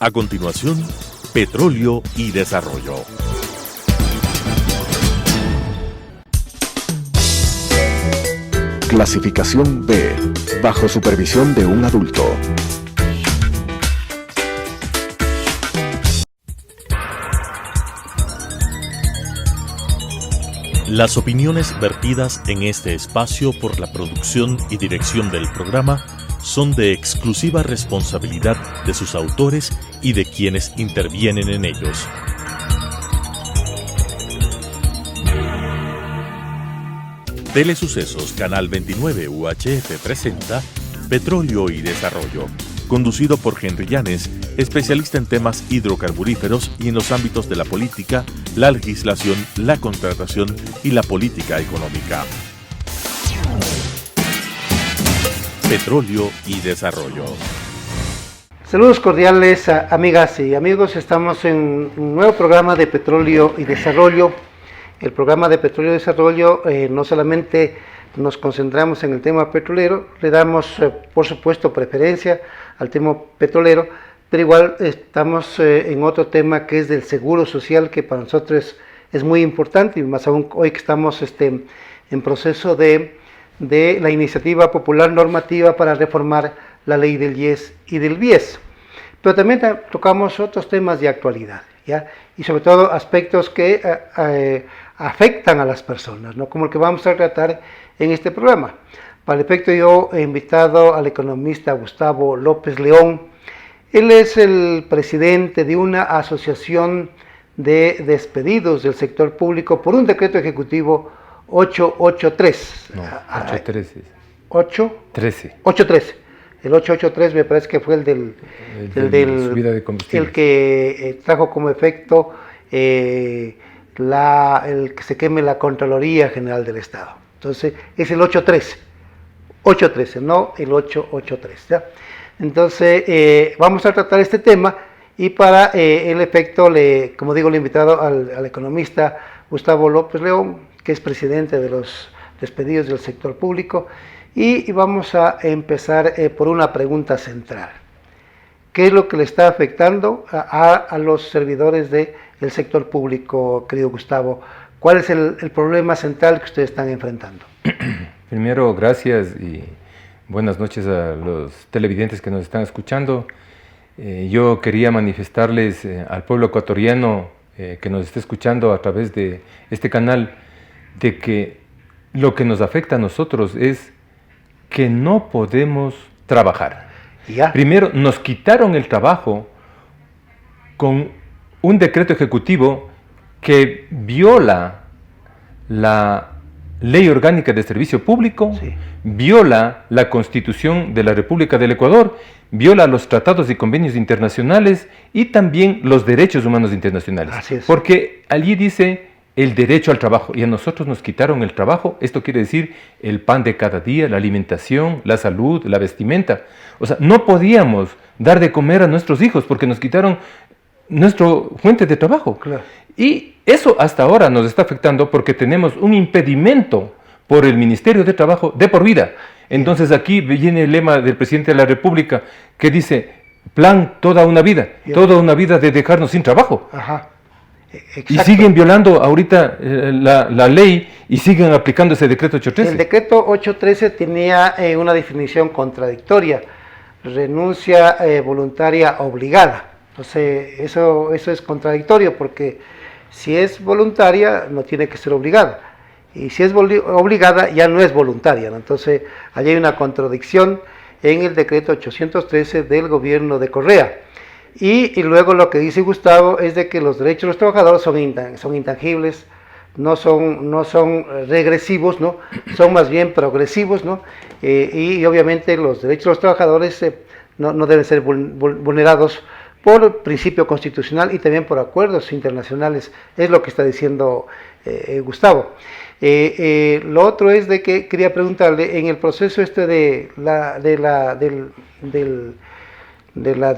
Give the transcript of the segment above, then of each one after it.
A continuación, Petróleo y Desarrollo. Clasificación B, bajo supervisión de un adulto. Las opiniones vertidas en este espacio por la producción y dirección del programa son de exclusiva responsabilidad de sus autores y de quienes intervienen en ellos. Telesucesos Canal 29 UHF presenta Petróleo y Desarrollo, conducido por Henry Llanes, especialista en temas hidrocarburíferos y en los ámbitos de la política, la legislación, la contratación y la política económica. Petróleo y Desarrollo. Saludos cordiales, amigas y amigos. Estamos en un nuevo programa de Petróleo y Desarrollo. El programa de Petróleo y Desarrollo no solamente nos concentramos en el tema petrolero, le damos por supuesto preferencia al tema petrolero, pero igual estamos en otro tema que es del seguro social, que para nosotros es muy importante, y más aún hoy que estamos en proceso de la iniciativa popular normativa para reformar la ley del IES y del BIES. Pero también tocamos otros temas de actualidad, ¿ya? Y sobre todo aspectos que afectan a las personas, ¿no? Como el que vamos a tratar en este programa. Para el efecto, yo he invitado al economista Gustavo López León. Él es el presidente de una asociación de despedidos del sector público por un decreto ejecutivo 883. No, 813. 813. El 883 me parece que fue el del subida de combustible. El que trajo como efecto el que se queme la Contraloría General del Estado. Entonces, es el 813, no el 883, ¿ya? Entonces, vamos a tratar este tema y para el efecto, como digo, le he invitado al economista Gustavo López León, que es presidente de los despedidos del sector público, y vamos a empezar por una pregunta central. ¿Qué es lo que le está afectando a los servidores del sector público, querido Gustavo? ¿Cuál es el problema central que ustedes están enfrentando? Primero, gracias y buenas noches a los televidentes que nos están escuchando. Yo quería manifestarles al pueblo ecuatoriano que nos está escuchando a través de este canal, de que lo que nos afecta a nosotros es que no podemos trabajar. ¿Ya? Primero, nos quitaron el trabajo con un decreto ejecutivo que viola la Ley Orgánica de Servicio Público, sí, viola la Constitución de la República del Ecuador, viola los tratados y convenios internacionales y también los derechos humanos internacionales. Así es. Porque allí dice el derecho al trabajo, y a nosotros nos quitaron el trabajo. Esto quiere decir el pan de cada día, la alimentación, la salud, la vestimenta. O sea, no podíamos dar de comer a nuestros hijos porque nos quitaron nuestra fuente de trabajo. Claro. Y eso hasta ahora nos está afectando porque tenemos un impedimento por el Ministerio de Trabajo de por vida. Entonces aquí viene el lema del presidente de la República que dice, plan toda una vida de dejarnos sin trabajo. Ajá. Exacto. Y siguen violando ahorita la ley y siguen aplicando ese decreto 813. El decreto 813 tenía una definición contradictoria, renuncia voluntaria obligada. Entonces eso es contradictorio, porque si es voluntaria no tiene que ser obligada, y si es obligada ya no es voluntaria, ¿no? Entonces allí hay una contradicción en el decreto 813 del gobierno de Correa. Y luego lo que dice Gustavo es de que los derechos de los trabajadores son intangibles, no son regresivos, ¿no? Son más bien progresivos, ¿no? Y obviamente los derechos de los trabajadores no deben ser vulnerados por principio constitucional y también por acuerdos internacionales, es lo que está diciendo Gustavo. Lo otro es de que quería preguntarle, en el proceso de la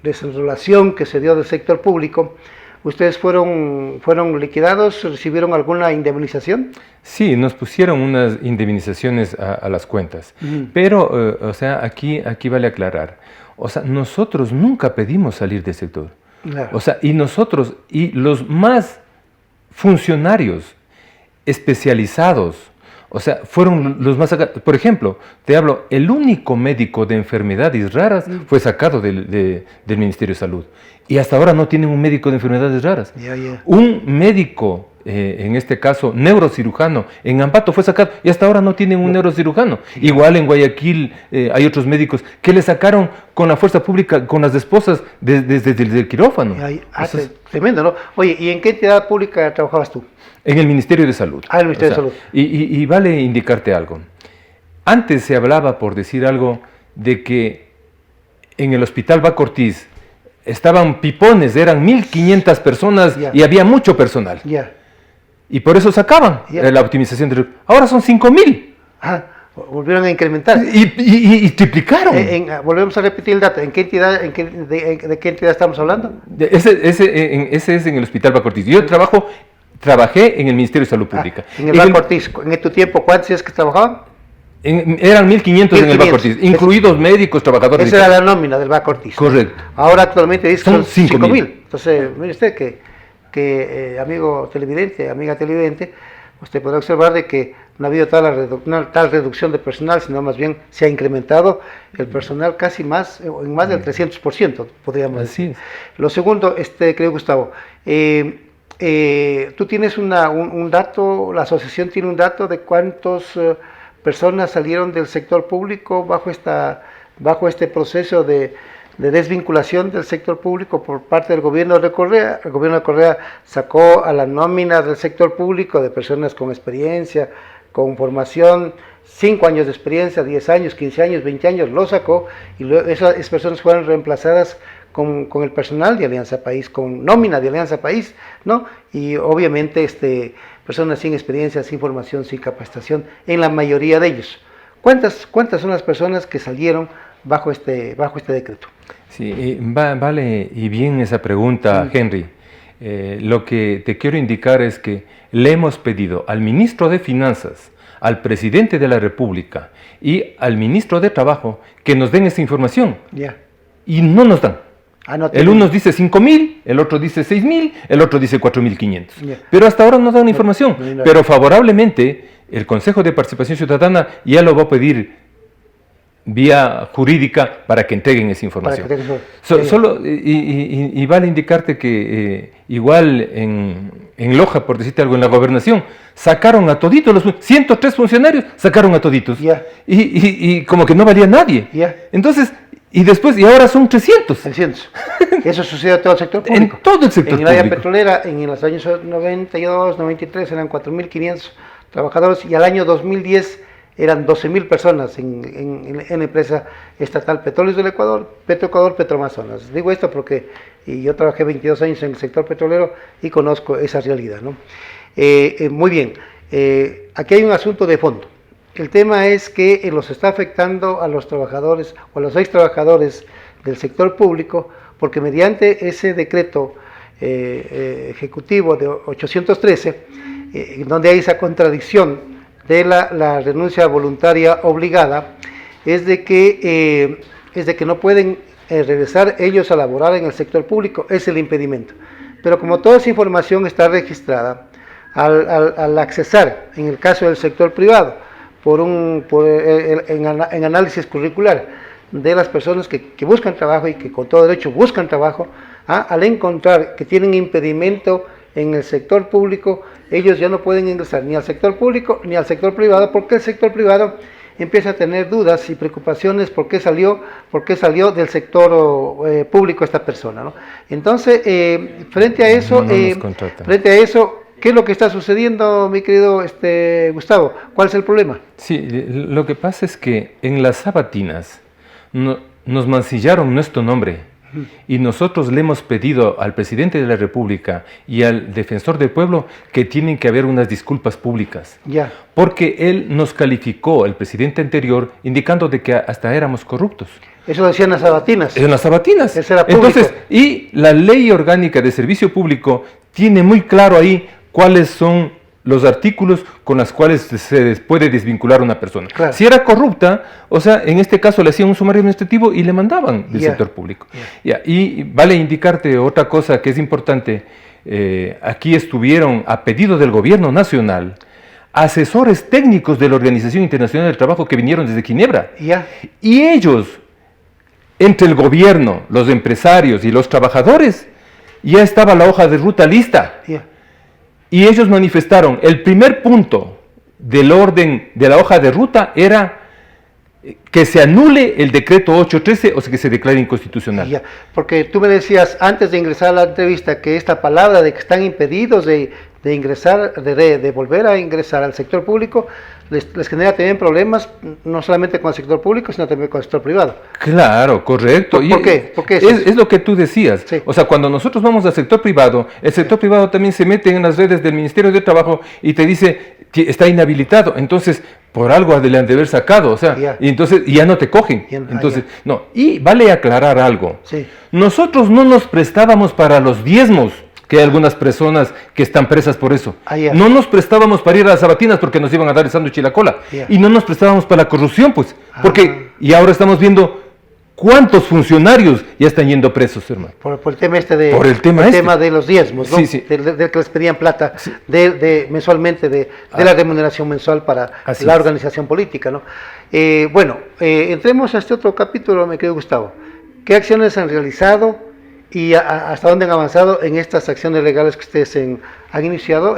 desenrolación que se dio del sector público, ¿ustedes fueron liquidados? ¿Recibieron alguna indemnización? Sí, nos pusieron unas indemnizaciones a las cuentas, pero, o sea, aquí vale aclarar. O sea, nosotros nunca pedimos salir del sector. Claro. O sea, y nosotros, y los más funcionarios especializados, o sea, fueron los más sacados. Por ejemplo, te hablo, el único médico de enfermedades raras fue sacado del Ministerio de Salud. Y hasta ahora no tienen un médico de enfermedades raras. Un médico, en este caso, neurocirujano, en Ambato fue sacado y hasta ahora no tienen un neurocirujano. Igual en Guayaquil hay otros médicos que le sacaron con la fuerza pública, con las esposas desde el quirófano. Tremendo, ¿no? Oye, ¿y en qué entidad pública trabajabas tú? En el Ministerio de Salud. Ah, en el Ministerio de Salud. Y vale indicarte algo. Antes se hablaba, por decir algo, de que en el Hospital Baco Ortiz estaban pipones, eran 1.500 personas y había mucho personal. Y por eso sacaban la optimización del... Ahora son 5.000. Volvieron a incrementar. Y triplicaron. Volvemos a repetir el dato. ¿En qué entidad, de qué entidad estamos hablando? Ese es en el Hospital Baco Ortiz. Yo trabajé en el Ministerio de Salud Pública. En el Baco Ortiz. ¿En tu tiempo cuántos es que trabajaban? Eran 1.500 en el Baco Ortiz, incluidos médicos, trabajadores. Esa era la nómina del Baco Ortiz. Correcto. Ahora actualmente dice son 5.000. Entonces, mire usted que amigo televidente, amiga televidente, usted podrá observar de que no ha habido tal reducción de personal, sino más bien se ha incrementado el personal casi en más del 300%, podríamos decir. Lo segundo, querido Gustavo, tú tienes un dato, la asociación tiene un dato de cuántas personas salieron del sector público bajo este proceso de desvinculación del sector público por parte del gobierno de Correa. El gobierno de Correa sacó a la nómina del sector público de personas con experiencia, con formación, 5 años de experiencia, 10 años, 15 años, 20 años, lo sacó y luego esas personas fueron reemplazadas con el personal de Alianza País, con nómina de Alianza País, ¿no? Y obviamente personas sin experiencia, sin formación, sin capacitación, en la mayoría de ellos. ¿Cuántas son las personas que salieron bajo este decreto? Sí, vale y bien esa pregunta, Henry. Lo que te quiero indicar es que le hemos pedido al ministro de Finanzas, al presidente de la República y al ministro de Trabajo que nos den esa información. Y no nos dan. El uno dice 5.000, el otro dice 6.000, el otro dice 4.500. Pero hasta ahora no dan información. Pero favorablemente, el Consejo de Participación Ciudadana ya lo va a pedir vía jurídica para que entreguen esa información. Y vale indicarte que igual en Loja, por decirte algo, en la gobernación, sacaron a toditos, los 103 funcionarios sacaron a toditos. Y como que no valía nadie. Entonces... Y ahora son 300. Eso sucede en todo el sector público. En todo el sector público. En el área petrolera, en los años 92, 93 eran 4.500 trabajadores y al año 2010 eran 12.000 personas en la empresa estatal Petróleos del Ecuador, Petroecuador, Petroamazonas. Digo esto porque yo trabajé 22 años en el sector petrolero y conozco esa realidad, ¿no? Muy bien, aquí hay un asunto de fondo. El tema es que los está afectando a los trabajadores o a los ex trabajadores del sector público, porque mediante ese decreto ejecutivo de 813, donde hay esa contradicción de la renuncia voluntaria obligada, es de que no pueden regresar ellos a laborar en el sector público, es el impedimento. Pero como toda esa información está registrada, al accesar, en el caso del sector privado, en análisis curricular de las personas que buscan trabajo y que con todo derecho buscan trabajo, al encontrar que tienen impedimento en el sector público, ellos ya no pueden ingresar ni al sector público ni al sector privado, porque el sector privado empieza a tener dudas y preocupaciones por qué salió del sector público esta persona, ¿no? Entonces, frente a eso, ¿qué es lo que está sucediendo, mi querido Gustavo? ¿Cuál es el problema? Sí, lo que pasa es que en las sabatinas nos mancillaron nuestro nombre y nosotros le hemos pedido al presidente de la República y al defensor del pueblo que tienen que haber unas disculpas públicas. Porque él nos calificó, el presidente anterior, indicando de que hasta éramos corruptos. Eso decían las sabatinas. En las sabatinas. Eso era público. Entonces, y la ley orgánica de servicio público tiene muy claro ahí cuáles son los artículos con los cuales se puede desvincular a una persona. Claro. Si era corrupta, o sea, en este caso le hacían un sumario administrativo y le mandaban del sector público. Y vale indicarte otra cosa que es importante. Aquí estuvieron, a pedido del gobierno nacional, asesores técnicos de la Organización Internacional del Trabajo que vinieron desde Ginebra. Y ellos, entre el gobierno, los empresarios y los trabajadores, ya estaba la hoja de ruta lista. Y ellos manifestaron, el primer punto del orden de la hoja de ruta era que se anule el decreto 813, o sea, que se declare inconstitucional. Porque tú me decías antes de ingresar a la entrevista que esta palabra de que están impedidos de ingresar, de volver a ingresar al sector público, les genera también problemas, no solamente con el sector público, sino también con el sector privado. Claro, correcto. ¿Por qué? ¿Por qué es lo que tú decías. Sí. O sea, cuando nosotros vamos al sector privado, el sector privado también se mete en las redes del Ministerio de Trabajo y te dice que está inhabilitado. Entonces, por algo le han de haber sacado, o sea, y entonces ya no te cogen. Entonces, no. Y vale aclarar algo. Sí. Nosotros no nos prestábamos para los diezmos, que hay algunas personas que están presas por eso. No nos prestábamos para ir a las sabatinas porque nos iban a dar el sándwich y la cola. Y no nos prestábamos para la corrupción, pues. Porque, y ahora estamos viendo cuántos funcionarios ya están yendo presos, hermano. Por el tema de, tema de los diezmos, ¿no? Sí. Del que les pedían plata mensualmente, de la remuneración mensual para la organización política, ¿no? Entremos a este otro capítulo, mi querido Gustavo. ¿Qué acciones han realizado y hasta dónde han avanzado en estas acciones legales que ustedes han iniciado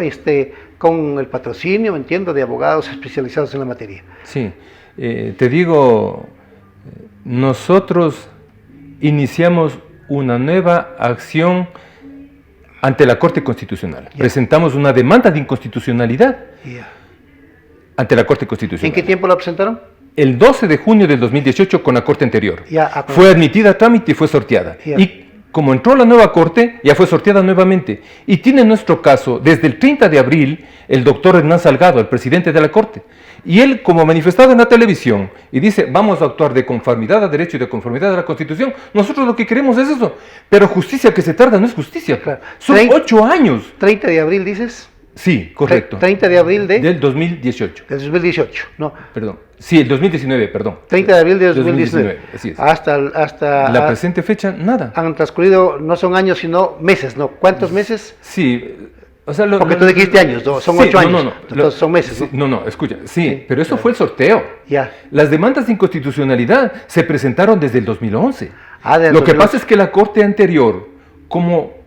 con el patrocinio, entiendo, de abogados especializados en la materia? Sí, te digo, nosotros iniciamos una nueva acción ante la Corte Constitucional. Presentamos una demanda de inconstitucionalidad ante la Corte Constitucional. ¿En qué tiempo la presentaron? El 12 de junio del 2018 con la Corte anterior. Fue admitida a trámite y fue sorteada. Y como entró la nueva Corte, ya fue sorteada nuevamente. Y tiene en nuestro caso, desde el 30 de abril, el doctor Hernán Salgado, el presidente de la Corte. Y él, como manifestado en la televisión, y dice, vamos a actuar de conformidad a derecho y de conformidad a la Constitución. Nosotros lo que queremos es eso. Pero justicia que se tarda no es justicia. Claro. Son 8 años. 30 de abril, dices. Sí, correcto. 30 de abril del 2018. Del 2018, no. Perdón. Sí, el 2019, perdón. 30 de abril de 2019. Así es. Hasta la presente fecha, nada. Han transcurrido, no son años, sino meses, ¿no? ¿Cuántos meses? Sí. O sea, porque tú dijiste años, ¿no? Son 8 años. No. Entonces son meses, ¿no? No, escucha. Sí, pero eso fue el sorteo. Ya. Las demandas de inconstitucionalidad se presentaron desde el 2011. Lo 2011. Que pasa es que la Corte anterior, como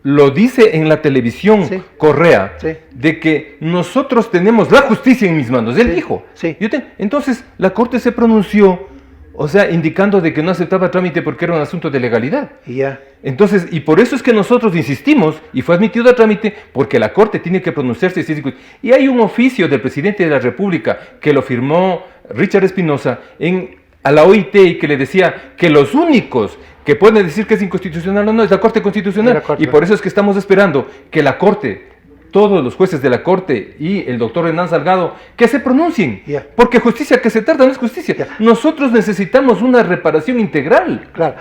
lo dice en la televisión Correa, de que nosotros tenemos la justicia en mis manos. Él dijo. Entonces, la Corte se pronunció, o sea, indicando de que no aceptaba trámite porque era un asunto de legalidad. Entonces, y por eso es que nosotros insistimos, y fue admitido a trámite, porque la Corte tiene que pronunciarse. Y hay un oficio del presidente de la República que lo firmó Richard Espinosa a la OIT y que le decía que los únicos que pueden decir que es inconstitucional o no es la Corte Constitucional. Y por eso es que estamos esperando que la Corte, todos los jueces de la Corte y el doctor Hernán Salgado, que se pronuncien. Porque justicia que se tarda no es justicia. Nosotros necesitamos una reparación integral. Claro,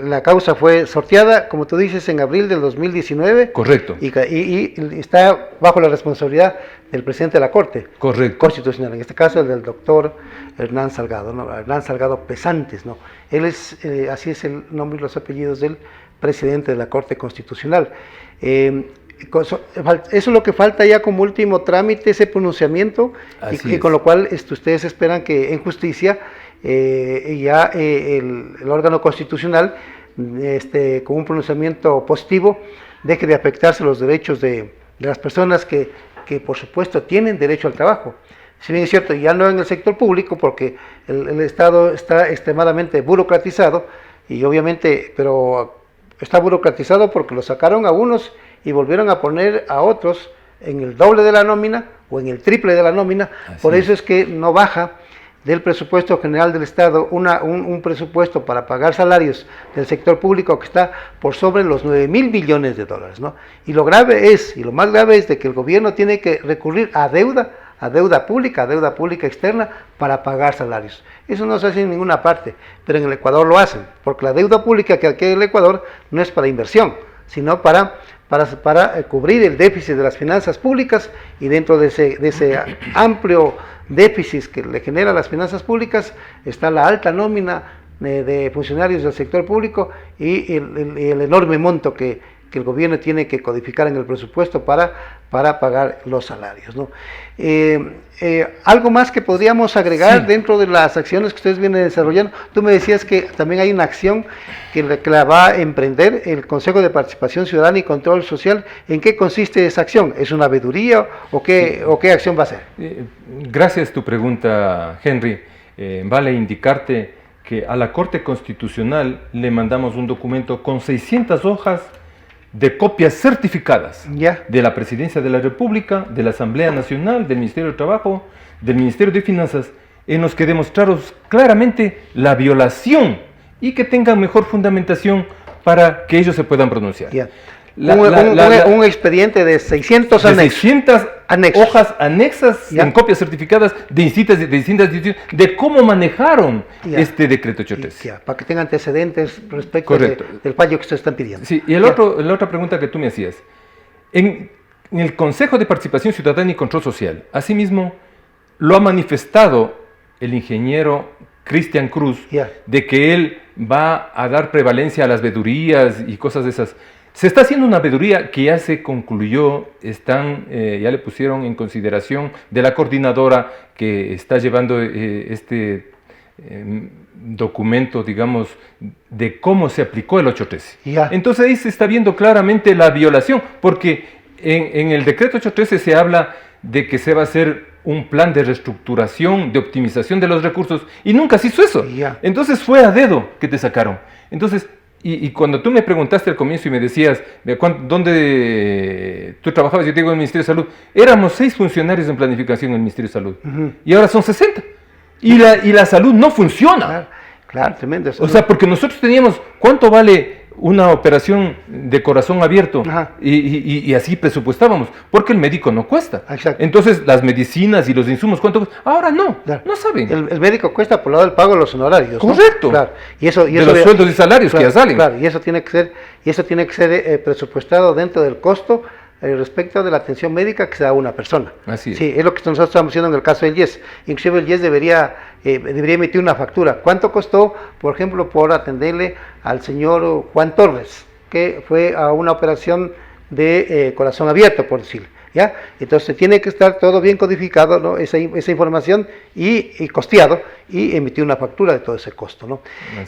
la causa fue sorteada, como tú dices, en abril del 2019. Correcto. Y está bajo la responsabilidad del presidente de la Corte Constitucional, en este caso el del doctor Hernán Salgado, ¿no? Hernán Salgado Pesantes, ¿no? Él es, así es el nombre y los apellidos del presidente de la Corte Constitucional. Eso es lo que falta ya como último trámite, ese pronunciamiento, y con lo cual ustedes esperan que en justicia ya el órgano constitucional, con un pronunciamiento positivo, deje de afectarse los derechos de las personas que por supuesto tienen derecho al trabajo. Si bien es cierto, ya no en el sector público, porque el Estado está extremadamente burocratizado, y obviamente, pero está burocratizado porque lo sacaron a unos y volvieron a poner a otros en el doble de la nómina o en el triple de la nómina. Por eso es que no baja del presupuesto general del Estado un presupuesto para pagar salarios del sector público que está por sobre los 9.000 billones de dólares, ¿no? Y lo más grave es de que el gobierno tiene que recurrir a deuda pública externa para pagar salarios. Eso no se hace en ninguna parte, pero en el Ecuador lo hacen, porque la deuda pública que adquiere el Ecuador no es para inversión. sino para cubrir el déficit de las finanzas públicas, y dentro de ese amplio déficit que le genera las finanzas públicas está la alta nómina de funcionarios del sector público y el enorme monto que el gobierno tiene que codificar en el presupuesto para pagar los salarios, ¿no? Algo más que podríamos agregar dentro de las acciones que ustedes vienen desarrollando. Tú me decías que también hay una acción que la va a emprender el Consejo de Participación Ciudadana y Control Social. ¿En qué consiste esa acción? ¿Es una veeduría o qué acción va a ser? Gracias tu pregunta, Henry. Vale indicarte que a la Corte Constitucional le mandamos un documento con 600 hojas de copias certificadas de la Presidencia de la República, de la Asamblea Nacional, del Ministerio de Trabajo, del Ministerio de Finanzas, en los que demostramos claramente la violación y que tengan mejor fundamentación para que ellos se puedan pronunciar. Un expediente de 600 anexos. Hojas anexas en copias certificadas de distintas instituciones de cómo manejaron este decreto 813. Para que tengan antecedentes respecto del fallo que ustedes están pidiendo. Sí, y la otra pregunta que tú me hacías. En el Consejo de Participación Ciudadana y Control Social, asimismo, lo ha manifestado el ingeniero Cristian Cruz, de que él va a dar prevalencia a las veedurías y cosas de esas. Se está haciendo una veeduría que ya se concluyó, ya le pusieron en consideración de la coordinadora que está llevando este documento, digamos, de cómo se aplicó el 813. Entonces ahí se está viendo claramente la violación, porque en el decreto 813 se habla de que se va a hacer un plan de reestructuración, de optimización de los recursos, y nunca se hizo eso. Entonces fue a dedo que te sacaron. Entonces, y cuando tú me preguntaste al comienzo y me decías, ¿dónde tú trabajabas? Yo te digo, en el Ministerio de Salud. Éramos 6 funcionarios en planificación en el Ministerio de Salud. Y ahora son 60. Y la salud no funciona. Claro, tremendo. O sea, porque nosotros teníamos, ¿cuánto vale una operación de corazón abierto? Y así presupuestábamos, porque el médico no cuesta. Entonces, las medicinas y los insumos, ¿cuánto cuesta? Ahora no saben. El médico cuesta por lado del pago de los honorarios. Correcto. Claro. Y eso de los sueldos y salarios que ya salen. Claro, y eso tiene que ser presupuestado dentro del costo respecto de la atención médica que se da a una persona. Así es. Sí, es lo que nosotros estamos haciendo en el caso del IES. Inclusive el IES debería emitir una factura. ¿Cuánto costó, por ejemplo, por atenderle al señor Juan Torres, que fue a una operación de corazón abierto, por decirlo? ¿Ya? Entonces tiene que estar todo bien codificado, ¿no? esa información y costeado, y emitir una factura de todo ese costo, ¿no?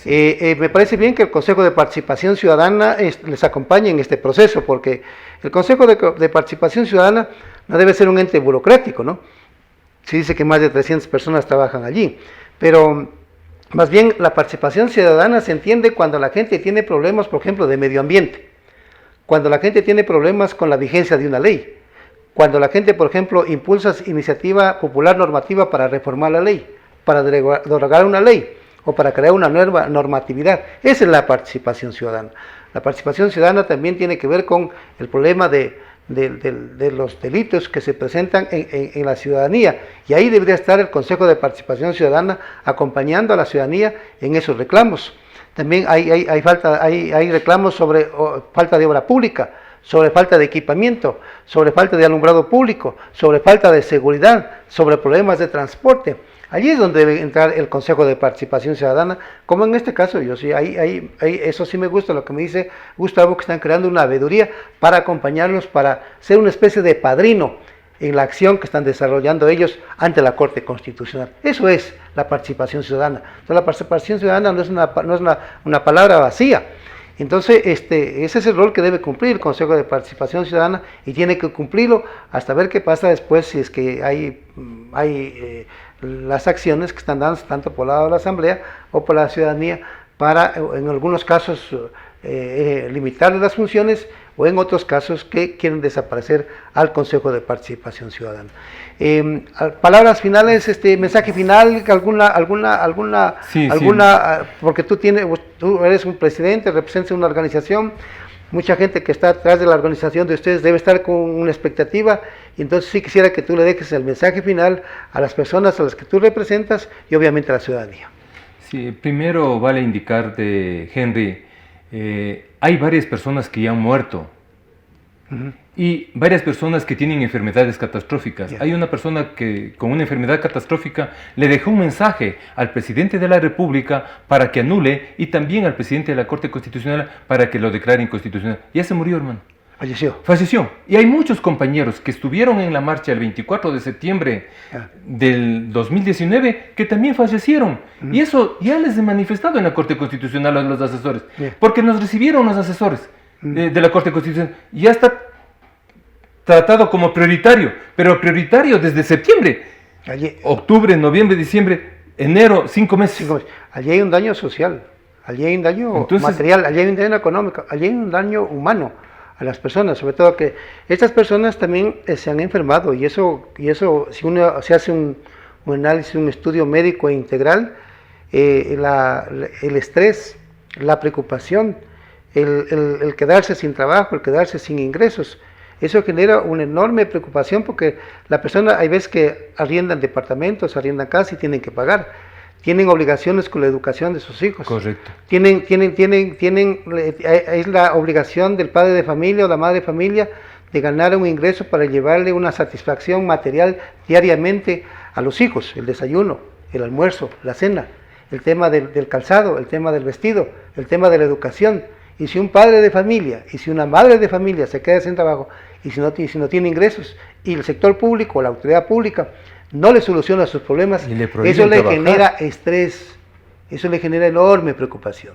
Me parece bien que el Consejo de Participación Ciudadana les acompañe en este proceso, porque el Consejo de Participación Ciudadana no debe ser un ente burocrático, ¿no? Se dice que más de 300 personas trabajan allí, pero más bien la participación ciudadana se entiende cuando la gente tiene problemas, por ejemplo, de medio ambiente, cuando la gente tiene problemas con la vigencia de una ley, cuando la gente, por ejemplo, impulsa iniciativa popular normativa para reformar la ley, para derogar una ley o para crear una nueva normatividad. Esa es la participación ciudadana. La participación ciudadana también tiene que ver con el problema de los delitos que se presentan en la ciudadanía, y ahí debería estar el Consejo de Participación Ciudadana acompañando a la ciudadanía en esos reclamos. También hay reclamos sobre falta de obra pública, sobre falta de equipamiento, sobre falta de alumbrado público, sobre falta de seguridad, sobre problemas de transporte. Allí es donde debe entrar el Consejo de Participación Ciudadana, como en este caso. Yo sí, eso sí me gusta lo que me dice Gustavo, que están creando una veeduría para acompañarlos, para ser una especie de padrino en la acción que están desarrollando ellos ante la Corte Constitucional. Eso es la participación ciudadana. Entonces, la participación ciudadana no es una palabra vacía. Entonces, ese es el rol que debe cumplir el Consejo de Participación Ciudadana, y tiene que cumplirlo hasta ver qué pasa después, si es que hay las acciones que están dando tanto por el lado de la Asamblea o por la ciudadanía para, en algunos casos, limitarle las funciones, o en otros casos que quieren desaparecer al Consejo de Participación Ciudadana. Palabras finales, mensaje final, alguna, porque tú eres un presidente, representas una organización, mucha gente que está atrás de la organización de ustedes debe estar con una expectativa, y entonces sí quisiera que tú le dejes el mensaje final a las personas a las que tú representas y obviamente a la ciudadanía. Sí, primero vale indicarte, Henry, hay varias personas que ya han muerto. Y varias personas que tienen enfermedades catastróficas. Yeah. Hay una persona que con una enfermedad catastrófica le dejó un mensaje al presidente de la República para que anule, y también al presidente de la Corte Constitucional para que lo declare inconstitucional. Ya se murió, hermano. Falleció. Y hay muchos compañeros que estuvieron en la marcha el 24 de septiembre del 2019 que también fallecieron. Y eso ya les he manifestado en la Corte Constitucional a los asesores. Porque nos recibieron los asesores de la Corte Constitucional. Ya está tratado como prioritario, pero prioritario desde septiembre. Octubre, noviembre, diciembre, enero, 5 meses. Allí hay un daño social, allí hay un daño material, allí hay un daño económico, allí hay un daño humano a las personas, sobre todo que estas personas también se han enfermado, y eso si uno se hace un análisis, un estudio médico integral, el estrés, la preocupación, el quedarse sin trabajo, el quedarse sin ingresos, eso genera una enorme preocupación, porque la persona, hay veces que arriendan departamentos, arriendan casas y tienen que pagar, tienen obligaciones con la educación de sus hijos. Correcto. Es la obligación del padre de familia o la madre de familia de ganar un ingreso para llevarle una satisfacción material diariamente a los hijos, el desayuno, el almuerzo, la cena, el tema del calzado, el tema del vestido, el tema de la educación. Y si un padre de familia y si una madre de familia se queda sin trabajo y si no tiene ingresos, y el sector público, la autoridad pública, no le soluciona sus problemas, eso le genera estrés, eso le genera enorme preocupación.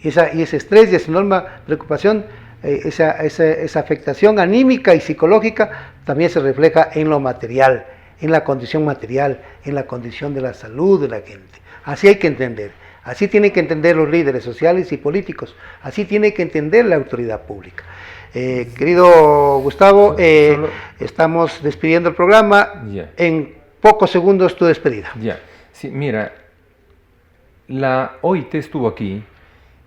Y ese estrés y esa enorme preocupación, esa afectación anímica y psicológica también se refleja en lo material, en la condición material, en la condición de la salud de la gente. Así hay que entender. Así tienen que entender los líderes sociales y políticos, así tiene que entender la autoridad pública. Querido Gustavo, estamos despidiendo el programa. En pocos segundos tu despedida. Sí, mira, la OIT estuvo aquí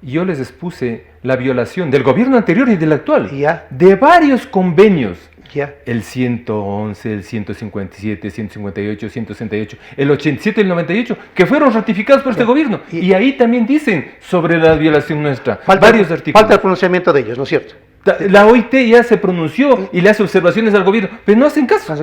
y yo les expuse la violación del gobierno anterior y del actual de varios convenios. El 111, el 157, 158, 168, el 87 y el 98, que fueron ratificados por este gobierno. Y ahí también dicen sobre la violación nuestra. Varios artículos. Falta el pronunciamiento de ellos, ¿no es cierto? La OIT ya se pronunció y le hace observaciones al gobierno, pero no hacen caso.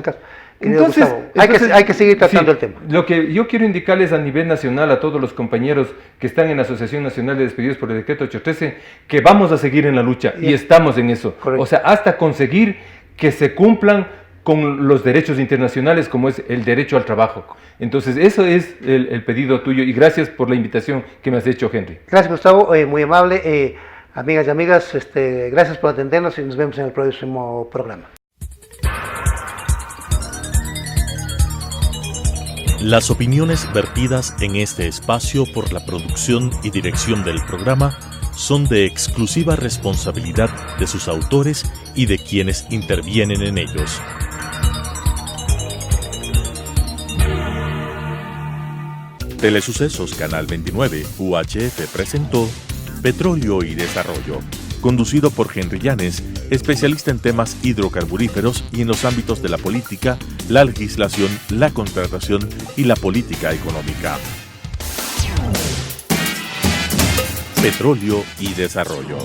Entonces, hay que seguir tratando el tema. Lo que yo quiero indicarles a nivel nacional a todos los compañeros que están en la Asociación Nacional de Despedidos por el Decreto 813, que vamos a seguir en la lucha y estamos en eso. Correcto. O sea, hasta conseguir que se cumplan con los derechos internacionales, como es el derecho al trabajo. Entonces, eso es el pedido tuyo, y gracias por la invitación que me has hecho, Henry. Gracias, Gustavo, muy amable. Amigas y amigas, gracias por atendernos y nos vemos en el próximo programa. Las opiniones vertidas en este espacio por la producción y dirección del programa son de exclusiva responsabilidad de sus autores y de quienes intervienen en ellos. Telesucesos Canal 29 UHF presentó Petróleo y Desarrollo, conducido por Henry Llanes, especialista en temas hidrocarburíferos y en los ámbitos de la política, la legislación, la contratación y la política económica. Petróleo y Desarrollo.